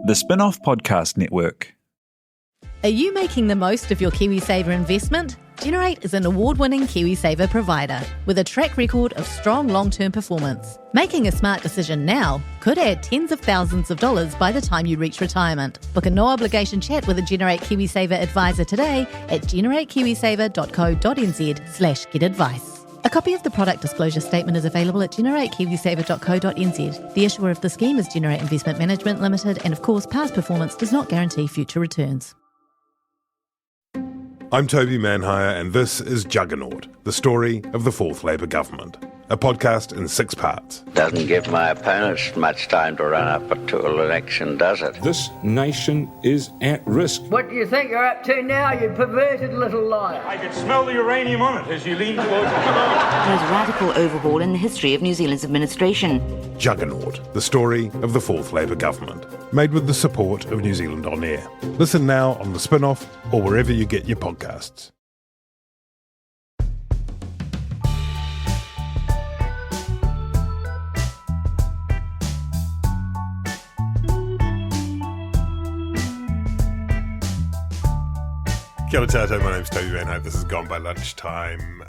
The Spin-off Podcast Network. Are you making the most of your KiwiSaver investment? Generate is an award-winning KiwiSaver provider with a track record of strong long-term performance. Making a smart decision now could add tens of thousands of dollars by the time you reach retirement. Book a no-obligation chat with a Generate KiwiSaver advisor today at generatekiwisaver.co.nz/get advice. A copy of the product disclosure statement is available at generatekiwisaver.co.nz. The issuer of the scheme is Generate Investment Management Limited, and of course, past performance does not guarantee future returns. I'm Toby Manhire, and this is Juggernaut, the story of the Fourth Labour Government, a podcast in 6 parts. Doesn't give my opponents much time to run up to an election, does it? This nation is at risk. What do you think you're up to now, you perverted little liar? I could smell the uranium on it as you lean towards the most radical overhaul in the history of New Zealand's administration. Juggernaut, the story of the Fourth Labour Government, made with the support of New Zealand On Air. Listen now on the Spin-off or wherever you get your podcasts. Kia ora tātou, my name's Toby Manhire. This is Gone By Lunchtime.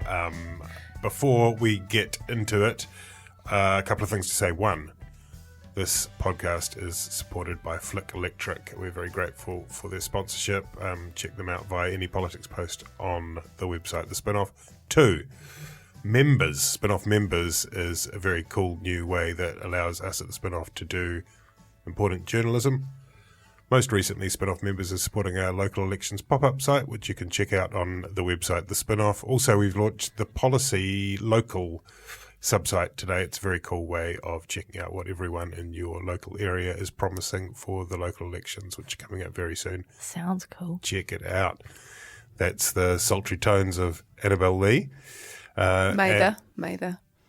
Before we get into it, a couple of things to say. One, this podcast is supported by Flick Electric. We're very grateful for their sponsorship. Check them out via any politics post on the website, The Spin-off. 2, members. Spin-off members is a very cool new way that allows us at The Spin-off to do important journalism. Most recently, Spin-off members are supporting our local elections pop-up site, which you can check out on the website, The Spin-off. Also, we've launched the Policy Local subsite today. It's a very cool way of checking out what everyone in your local area is promising for the local elections, which are coming up very soon. Sounds cool. Check it out. That's the sultry tones of Annabelle Lee. Mather.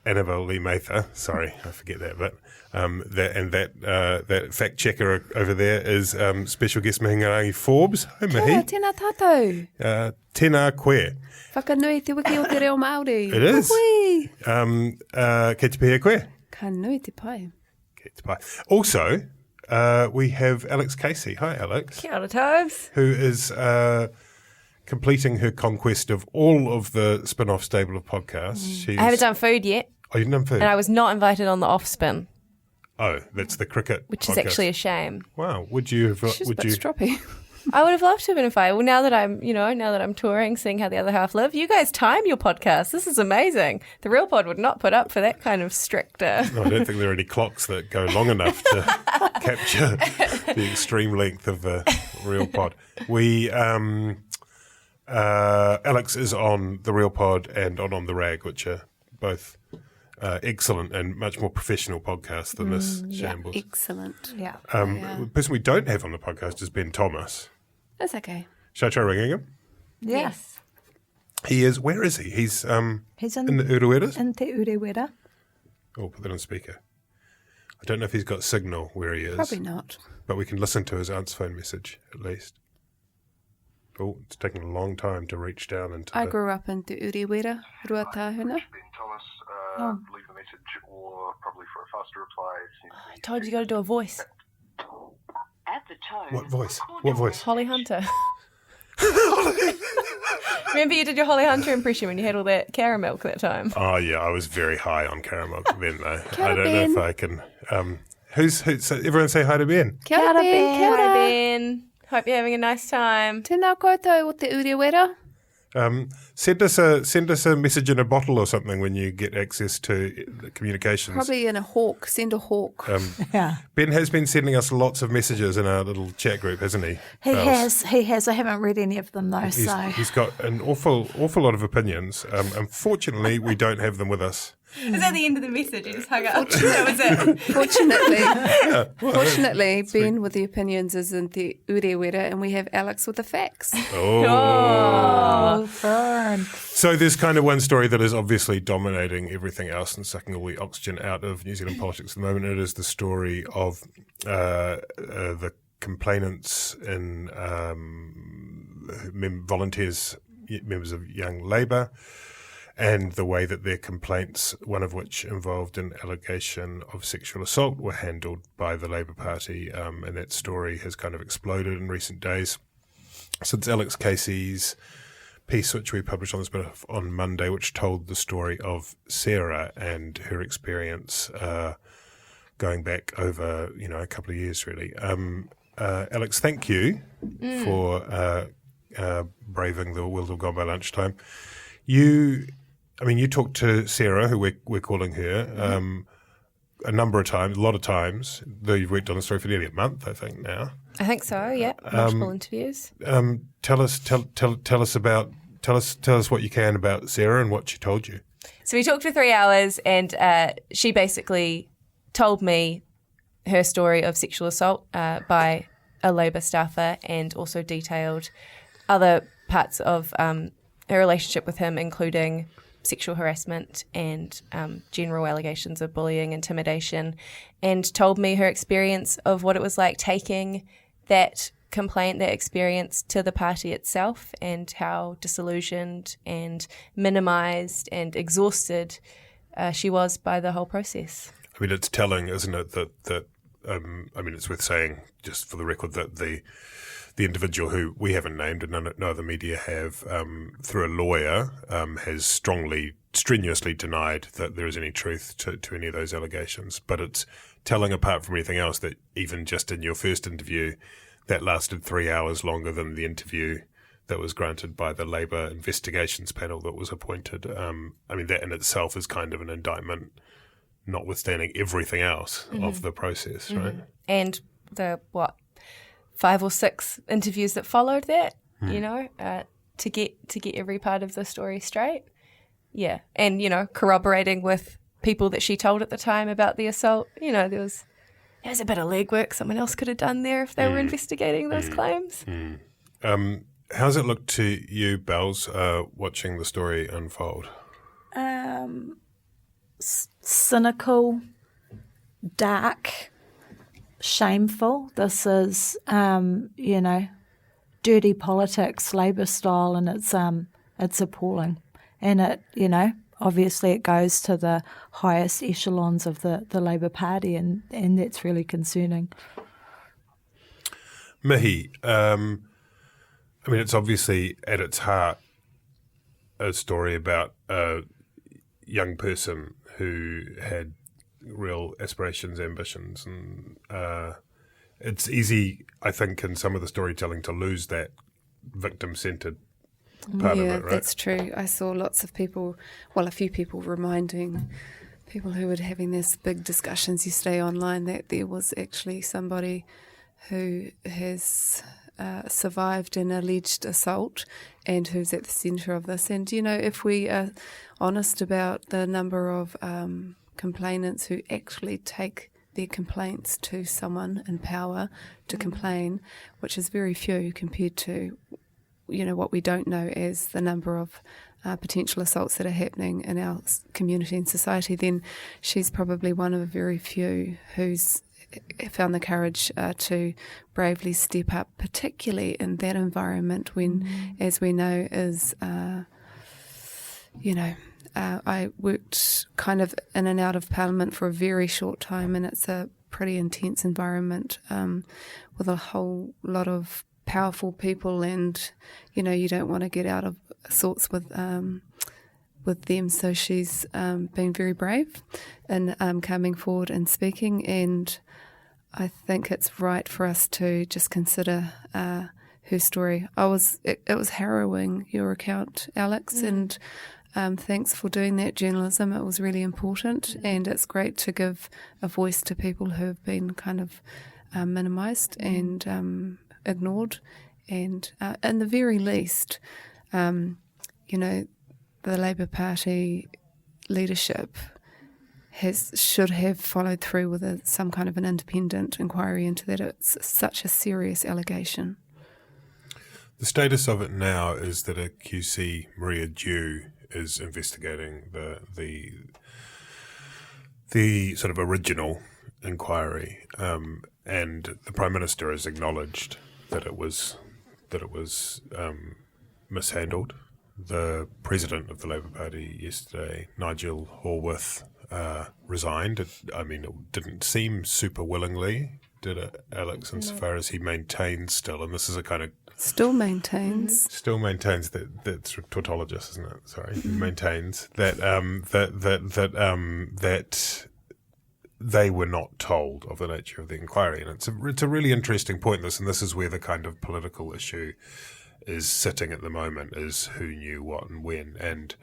Annabelle Lee Mather. Sorry, I forget that bit. That fact checker over there is special guest Mihi Forbes. Hi, Mihi. Tēnā tātou. Tēnā koe. Whakanui te wiki o te reo Māori. It is. Kei te pēhea koe. Ka nui te pai. Kei te pai. Also, we have Alex Casey. Hi, Alex. Kia ora, Tobes. Who is completing her conquest of all of the Spin-off stable of podcasts. I haven't done food yet. Oh, you've done food? And I was not invited on the off spin. Oh, that's the cricket Which podcast. is actually a shame. Wow. Would you have... She's a bit stroppy. I would have loved to have been invited. Well, now that I'm touring, seeing how the other half live, you guys time your podcast. This is amazing. The Real Pod would not put up for that kind of stricter. No, I don't think there are any clocks that go long enough to capture the extreme length of the Real Pod. We... Alex is on the Real Pod and on the Rag, which are both excellent and much more professional podcasts than this shambles. Excellent. Yeah. The person we don't have on the podcast is Ben Thomas. That's okay. Shall I try ringing him? Yes. He is. Where is he? He's in the Ureweras? In te Urewera. Oh, put that on speaker. I don't know if he's got signal where he is. Probably not. But we can listen to his answerphone message at least. Oh, it's taking a long time to reach down into I grew up in te Urewera, Ruatahuna. Ben Thomas, leave a message or probably for a faster reply. I told you got to do a voice. At the tone. What voice? What voice? Holly Hunter. Remember you did your Holly Hunter impression when you had all that caramel that time? Oh, yeah, I was very high on caramel then, though. Kia I ora, don't know Ben. if I can... So everyone say hi to Ben. Kia ora, Ben. Kia Hi, ora. Ben. Hope you're having a nice time. Tēnā koutou o te Urewera. Send us a message in a bottle or something when you get access to the communications. Probably in a hawk. Send a hawk. Ben has been sending us lots of messages in our little chat group, hasn't he? He has. I haven't read any of them though. He's got an awful lot of opinions. Unfortunately, we don't have them with us. Is that the end of the message? You just hung up. That was it. Fortunately, Ben with the opinions is in the Urewera and we have Alex with the facts. Oh, fun. So there's kind of one story that is obviously dominating everything else and sucking all the oxygen out of New Zealand politics at the moment. It is the story of the complainants in volunteers, members of Young Labour, and the way that their complaints, one of which involved an allegation of sexual assault, were handled by the Labour Party, and that story has kind of exploded in recent days. Since Alex Casey's piece, which we published on this bit on Monday, which told the story of Sarah and her experience going back over, a couple of years, really. Alex, thank you for braving the world of Gone By Lunchtime. You talked to Sarah, who we're calling her, a lot of times, though you've worked on the story for nearly a month, I think, now. I think so, yeah. Multiple interviews. Tell us what you can about Sarah and what she told you. So we talked for 3 hours, and she basically told me her story of sexual assault by a Labour staffer, and also detailed other parts of her relationship with him, including sexual harassment and general allegations of bullying, intimidation, and told me her experience of what it was like taking that complaint, that experience, to the party itself, and how disillusioned and minimised and exhausted she was by the whole process. I mean, it's telling, isn't it, that it's worth saying, just for the record, that the individual who we haven't named and no other media have, through a lawyer, has strenuously denied that there is any truth to any of those allegations. But it's telling, apart from anything else, that even just in your first interview, that lasted 3 hours longer than the interview that was granted by the Labour investigations panel that was appointed. That in itself is kind of an indictment, notwithstanding everything else of the process, right? And the 5 or 6 interviews that followed that, to get every part of the story straight. Yeah, and corroborating with people that she told at the time about the assault. There was a bit of legwork someone else could have done there if they were investigating those claims. How's it look to you, Bells, watching the story unfold? Cynical, dark, shameful. This is, dirty politics, Labour style, and it's appalling. And it, obviously it goes to the highest echelons of the Labour Party, and that's really concerning. Mihi, it's obviously at its heart a story about a young person who had real aspirations, ambitions, and it's easy, I think, in some of the storytelling to lose that victim-centred part of it, right? That's true. I saw lots of people, a few people reminding people who were having these big discussions yesterday online that there was actually somebody who has survived an alleged assault and who's at the centre of this. And, if we are honest about the number of complainants who actually take their complaints to someone in power to complain, which is very few compared to, what we don't know as the number of potential assaults that are happening in our community and society, then she's probably one of a very few who's found the courage to bravely step up, particularly in that environment when, as we know, is, I worked kind of in and out of Parliament for a very short time, and it's a pretty intense environment with a whole lot of powerful people, and you don't want to get out of sorts with them. So she's been very brave in coming forward and speaking, and I think it's right for us to just consider her story. It was harrowing, your account, Alex, and thanks for doing that journalism. It was really important, and it's great to give a voice to people who have been kind of minimised and ignored. And in the very least, the Labour Party leadership should have followed through with some kind of an independent inquiry into that. It's such a serious allegation. The status of it now is that a QC, Maria Dew, is investigating the sort of original inquiry, and the Prime Minister has acknowledged that it was mishandled, the president of the Labour Party yesterday, Nigel Horwath, resigned. It didn't seem super willingly, did it, Alex, insofar as he maintains still, and this is a kind of... Still maintains that's tautologist, isn't it? Sorry. He maintains that they were not told of the nature of the inquiry. And it's a really interesting point, and this is where the kind of political issue is sitting at the moment, is who knew what and when. And,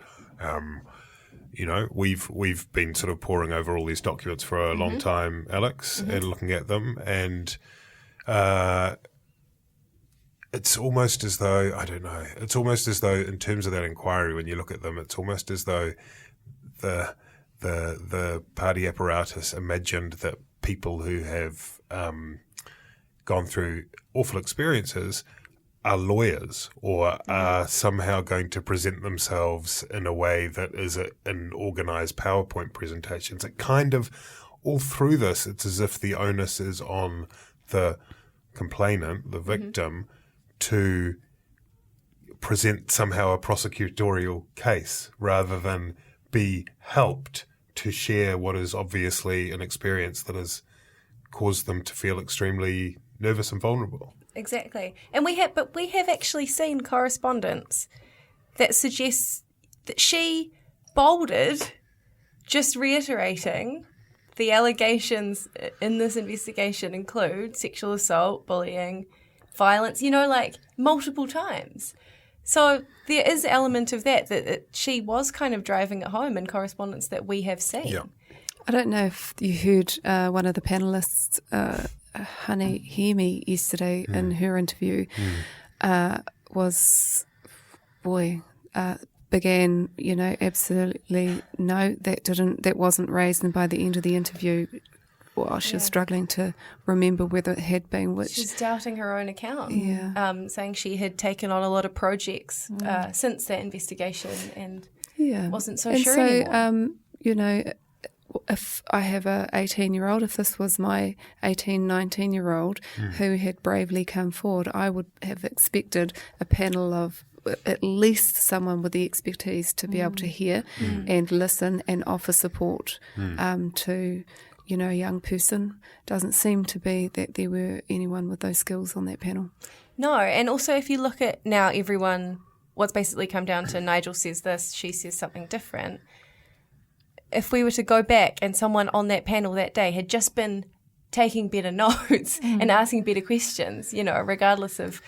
we've been sort of poring over all these documents for a long time, Alex, and looking at them. And it's almost as though, I don't know, it's almost as though in terms of that inquiry, when you look at them, it's almost as though the party apparatus imagined that people who have gone through awful experiences are lawyers or are somehow going to present themselves in a way that is an organised PowerPoint presentations. It kind of, all through this, it's as if the onus is on the complainant, the victim, to present somehow a prosecutorial case rather than be helped to share what is obviously an experience that has caused them to feel extremely nervous and vulnerable. Exactly. And we have actually seen correspondence that suggests that she bolded, just reiterating the allegations in this investigation include sexual assault, bullying, violence, multiple times. So there is an element of that she was kind of driving it home in correspondence that we have seen. Yeah. I don't know if you heard one of the panellists, Honey Hemi, yesterday in her interview, began, absolutely no, that wasn't raised, and by the end of the interview, she was struggling to remember whether it had been, which... She's doubting her own account, saying she had taken on a lot of projects since that investigation and wasn't so sure anymore. If I have a 18-year-old, if this was my 18, 19-year-old who had bravely come forward, I would have expected a panel of at least someone with the expertise to be able to hear and listen and offer support to, a young person. Doesn't seem to be that there were anyone with those skills on that panel. No, and also if you look at now what's basically come down to Nigel says this, she says something different. If we were to go back and someone on that panel that day had just been taking better notes and asking better questions, regardless of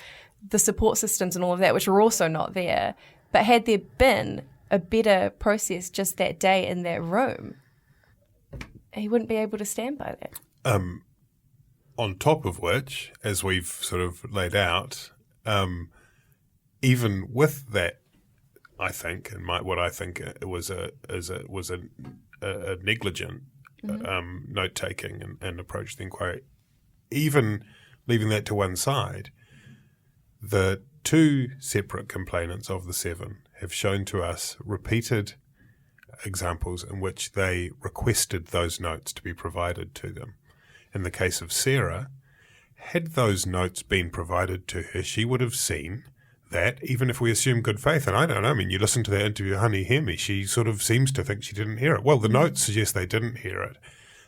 the support systems and all of that, which were also not there, but had there been a better process just that day in that room, he wouldn't be able to stand by that. On top of which, as we've sort of laid out, even with that, I think, and what I think was a negligent note taking and approach to the inquiry. Even leaving that to one side, the two separate complainants of the 7 have shown to us repeated examples in which they requested those notes to be provided to them. In the case of Sarah, had those notes been provided to her, she would have seen that, even if we assume good faith, and I don't know, you listen to that interview, Honey Hemi, she sort of seems to think she didn't hear it. Well, the notes suggest they didn't hear it.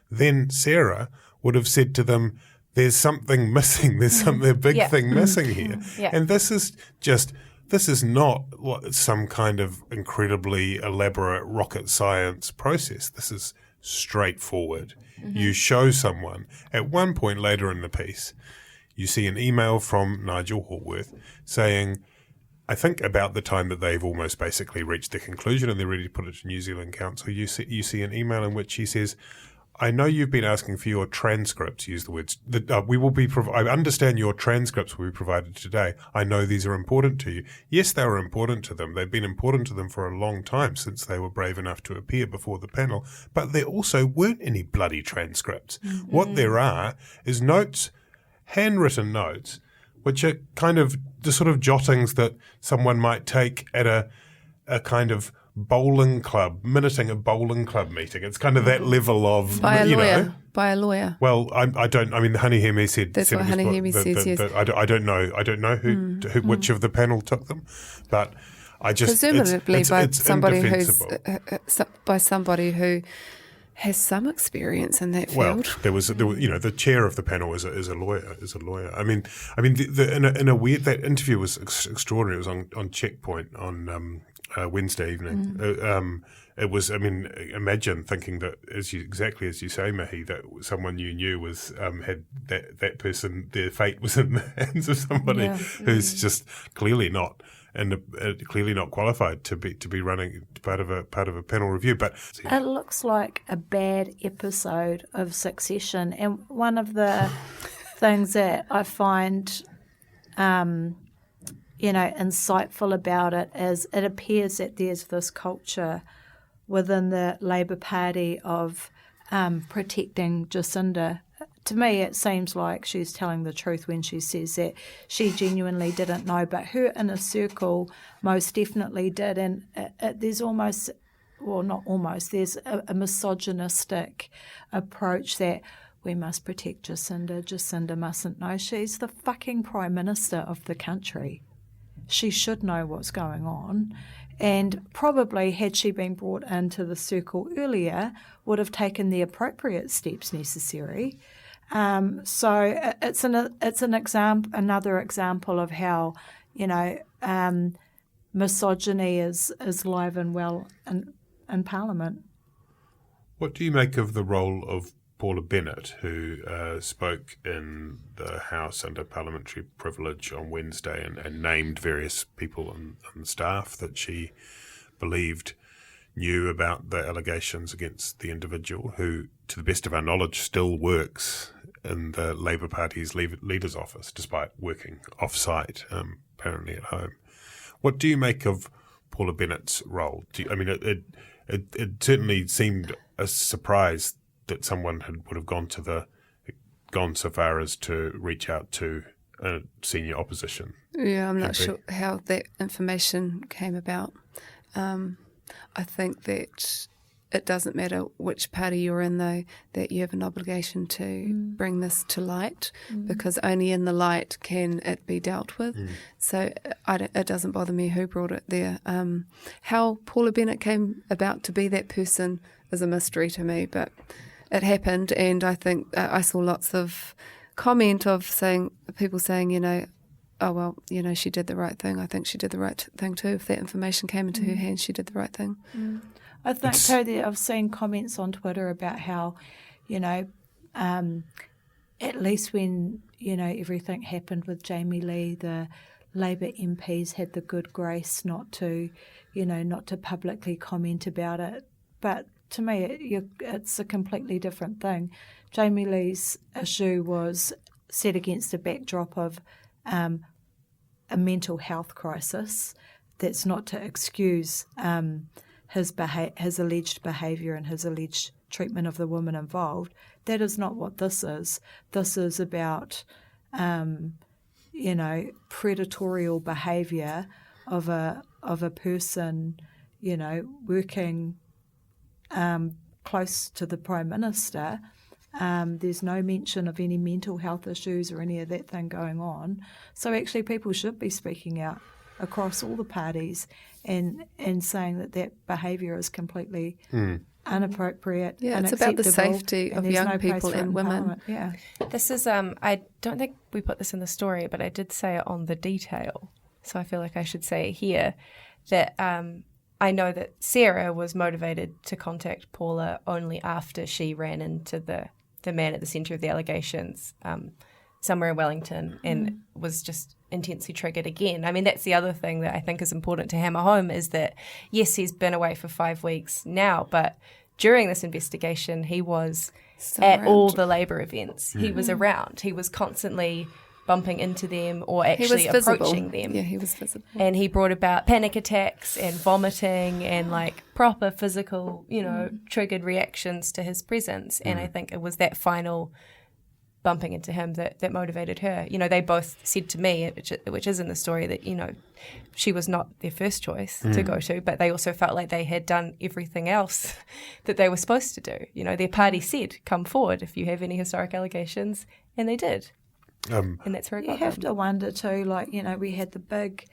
Then Sarah would have said to them, there's something missing, there's a big thing missing here. Yeah. And this is not some kind of incredibly elaborate rocket science process. This is straightforward. You show someone, at one point later in the piece, you see an email from Nigel Horwath saying, I think about the time that they've almost basically reached the conclusion and they're ready to put it to New Zealand Council, you see an email in which he says, I know you've been asking for your transcripts, use the words, I understand your transcripts will be provided today. I know these are important to you. Yes, they were important to them. They've been important to them for a long time since they were brave enough to appear before the panel, but there also weren't any bloody transcripts. What there are is notes, handwritten notes, which are kind of the sort of jottings that someone might take at a kind of bowling club, minuting a bowling club meeting. It's kind of that level of, by a lawyer. Well, I don't. Honey Hemi said that's what Honey Hemi says. Yes, I don't know. I don't know who which of the panel took them, but presumably it's somebody who has some experience in that field. Well, there was the chair of the panel is a lawyer. I mean, in a weird, that interview was extraordinary. It was on Checkpoint on Wednesday evening. It was. I mean, imagine thinking that exactly as you say, Mihi, that someone you knew was had that person. Their fate was in the hands of somebody who's just clearly not. And clearly not qualified to be running part of a panel review. But it looks like a bad episode of Succession. And one of the things that I find, insightful about it is it appears that there's this culture within the Labour Party of protecting Jacinda. To me, it seems like she's telling the truth when she says that she genuinely didn't know, but her inner circle most definitely did. And there's almost, well, not almost, there's a misogynistic approach that we must protect Jacinda. Jacinda mustn't know. She's the fucking Prime Minister of the country. She should know what's going on. And probably, had she been brought into the circle earlier, would have taken the appropriate steps necessary. So it's an example, another example of how misogyny is live and well in Parliament. What do you make of the role of Paula Bennett, who spoke in the House under parliamentary privilege on Wednesday and named various people on staff that she believed knew about the allegations against the individual, who, to the best of our knowledge, still works in the Labour Party's leader's office, despite working off-site, apparently at home. What do you make of Paula Bennett's role? It certainly seemed a surprise that someone would have gone so far as to reach out to a senior opposition. Yeah, I'm not sure how that information came about. I think that it doesn't matter which party you're in, though, that you have an obligation to bring this to light, because only in the light can it be dealt with. So it doesn't bother me who brought it there. How Paula Bennett came about to be that person is a mystery to me, but it happened, and I think I saw lots of comment of people saying, oh, well, she did the right thing. I think she did the right thing too. If that information came into her hands, she did the right thing. I think too that I've seen comments on Twitter about how, at least when, everything happened with Jamie Lee, the Labour MPs had the good grace not to publicly comment about it. But to me, it's a completely different thing. Jamie Lee's issue was set against a backdrop of a mental health crisis. That's not to excuse his alleged behaviour and his alleged treatment of the woman involved. That is not what this is. This is about, predatorial behaviour of a person, working close to the Prime Minister. There's no mention of any mental health issues or any of that thing going on. So actually people should be speaking out across all the parties and saying that behaviour is completely inappropriate. Yeah, it's about the safety of young people and women. Yeah. This is, I don't think we put this in the story, but I did say it on the detail. So I feel like I should say it here that I know that Sarah was motivated to contact Paula only after she ran into the man at the centre of the allegations somewhere in Wellington and was just intensely triggered again. I mean, that's the other thing that I think is important to hammer home is that, yes, he's been away for 5 weeks now, but during this investigation, he was all the Labour events. He was around. He was constantly bumping into them or actually approaching them. Yeah, he was visible. And he brought about panic attacks and vomiting and like proper physical, triggered reactions to his presence. And I think it was that final bumping into him that motivated her. They both said to me, which is in the story, that, she was not their first choice to go to, but they also felt like they had done everything else that they were supposed to do. Their party said, come forward if you have any historic allegations, and they did. And that's where it got You have to wonder too, we had the big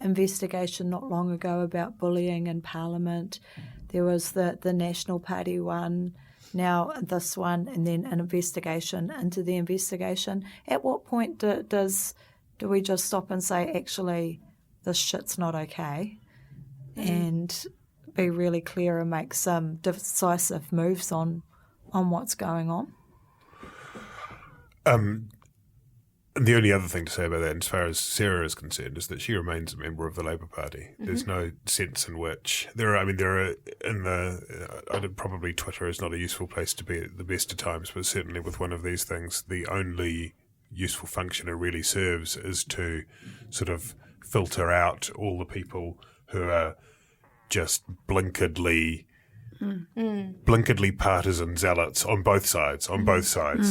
investigation not long ago about bullying in Parliament. There was the National Party one, now this one, and then an investigation into the investigation. At what point do we just stop and say, actually, this shit's not okay, and be really clear and make some decisive moves on what's going on? And the only other thing to say about that, as far as Sarah is concerned, is that she remains a member of the Labour Party. There's no sense in which probably Twitter is not a useful place to be at the best of times, but certainly with one of these things, the only useful function it really serves is to sort of filter out all the people who are just blinkedly partisan zealots on both sides.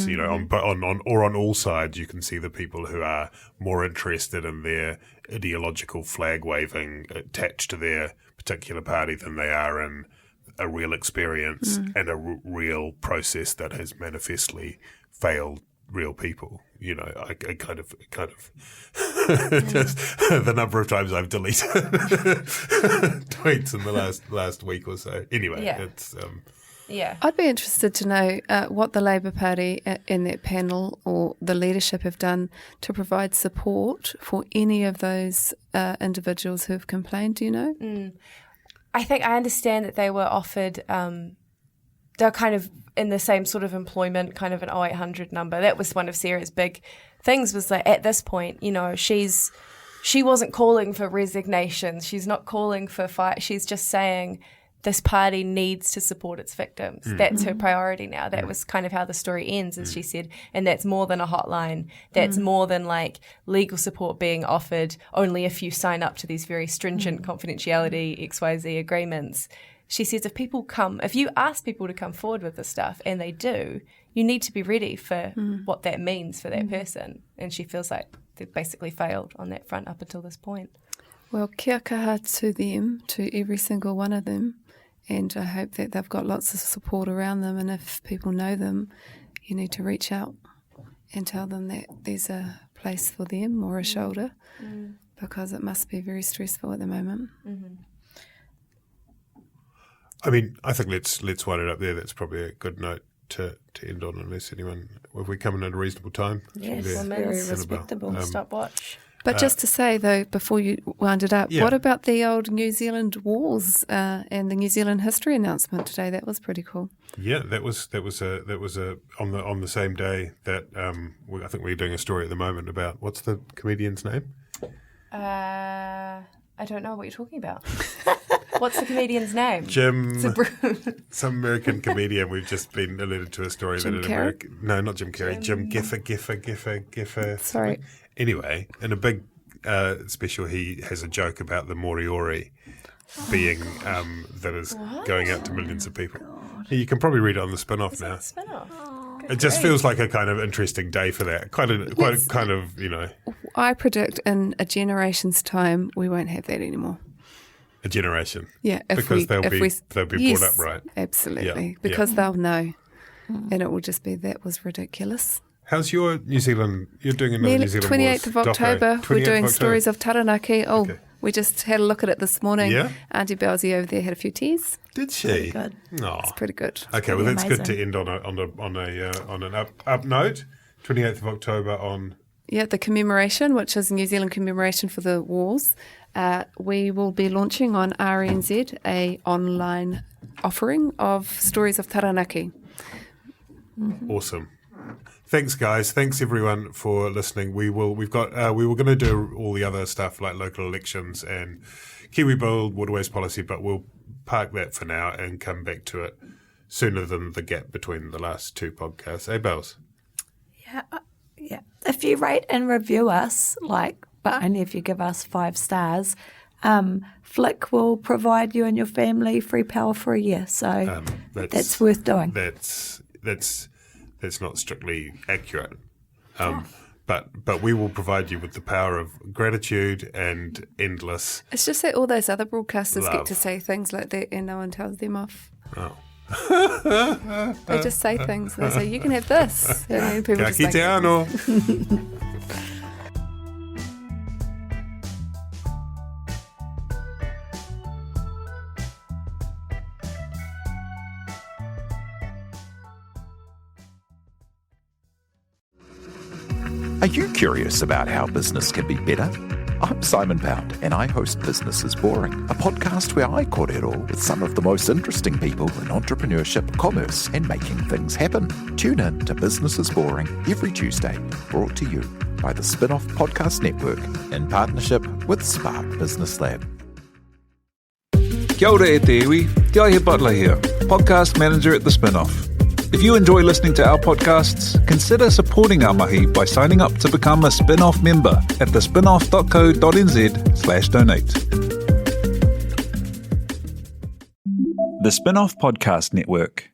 You know, on all sides, you can see the people who are more interested in their ideological flag waving attached to their particular party than they are in a real experience and a real process that has manifestly failed real people. You know, I kind of just the number of times I've deleted tweets in the last week or so. Anyway, it's I'd be interested to know what the Labour Party in that panel or the leadership have done to provide support for any of those individuals who have complained. Do you know? I think I understand that they were offered. They're kind of in the same sort of employment, kind of an 0800 number. That was one of Sarah's big things, was that at this point, you know, she wasn't calling for resignation. She's not calling for fight. She's just saying this party needs to support its victims. That's her priority now. That was kind of how the story ends, as she said. And that's more than a hotline. That's more than like legal support being offered only if you sign up to these very stringent confidentiality XYZ agreements. She says if you ask people to come forward with this stuff, and they do, you need to be ready for what that means for that person. And she feels like they've basically failed on that front up until this point. Well, kia kaha to them, to every single one of them. And I hope that they've got lots of support around them. And if people know them, you need to reach out and tell them that there's a place for them or a shoulder, because it must be very stressful at the moment. I mean, I think let's wind it up there. That's probably a good note to end on, unless anyone, if we come in at a reasonable time. Yes, very respectable. Stopwatch. But just to say, though, before you wind it up, what about the old New Zealand wars and the New Zealand history announcement today? That was pretty cool. Yeah, that was on the same day that I think we're doing a story at the moment about, what's the comedian's name? I don't know what you're talking about. What's the comedian's name? Jim, some American comedian. We've just been alluded to a story Jim that in Carrey? America. No, not Jim Carrey. Jim Giffer. Sorry. Anyway, in a big special, he has a joke about the Moriori being that is going out to millions of people. You can probably read it on the spin-off now. Spin-off. It just feels like a kind of interesting day for that. Quite kind of, you know. I predict in a generation's time we won't have that anymore. A generation. Yeah, because they'll be brought up right. Absolutely. Because they'll know. And it will just be, that was ridiculous. How's your New Zealand? You're doing another New Zealand 28th of October. We're doing Stories of Taranaki. Oh, okay. We just had a look at it this morning. Yeah? Auntie Belzy over there had a few teas. Did she? Pretty good. Oh. It's pretty good. Okay, well that's good to end on an up note. 28th of October on. Yeah, the commemoration, which is New Zealand commemoration for the wars. We will be launching on RNZ a online offering of Stories of Taranaki. Awesome. Thanks, guys. Thanks, everyone, for listening. We were going to do all the other stuff like local elections and Kiwi Build, waterways policy, but we'll park that for now and come back to it sooner than the gap between the last two podcasts. Hey, Bells? Yeah. If you rate and review us, but only if you give us 5 stars, Flick will provide you and your family free power for a year. So that's worth doing. That's not strictly accurate. But we will provide you with the power of gratitude and endless. It's just that all those other broadcasters love. get to say things like that and no one tells them off. Oh. They just say things. They say, you can have this. And then people Ka just kite ano. Are you curious about how business can be better? I'm Simon Pound, and I host Business is Boring, a podcast where I kōrero with some of the most interesting people in entrepreneurship, commerce, and making things happen. Tune in to Business is Boring every Tuesday, brought to you by the Spin-Off Podcast Network in partnership with Spark Business Lab. Kia ora e te iwi, Te Aihe Butler here, podcast manager at The Spin-Off. If you enjoy listening to our podcasts, consider supporting our mahi by signing up to become a Spin-Off member at thespinoff.co.nz/donate. The Spin-Off Podcast Network.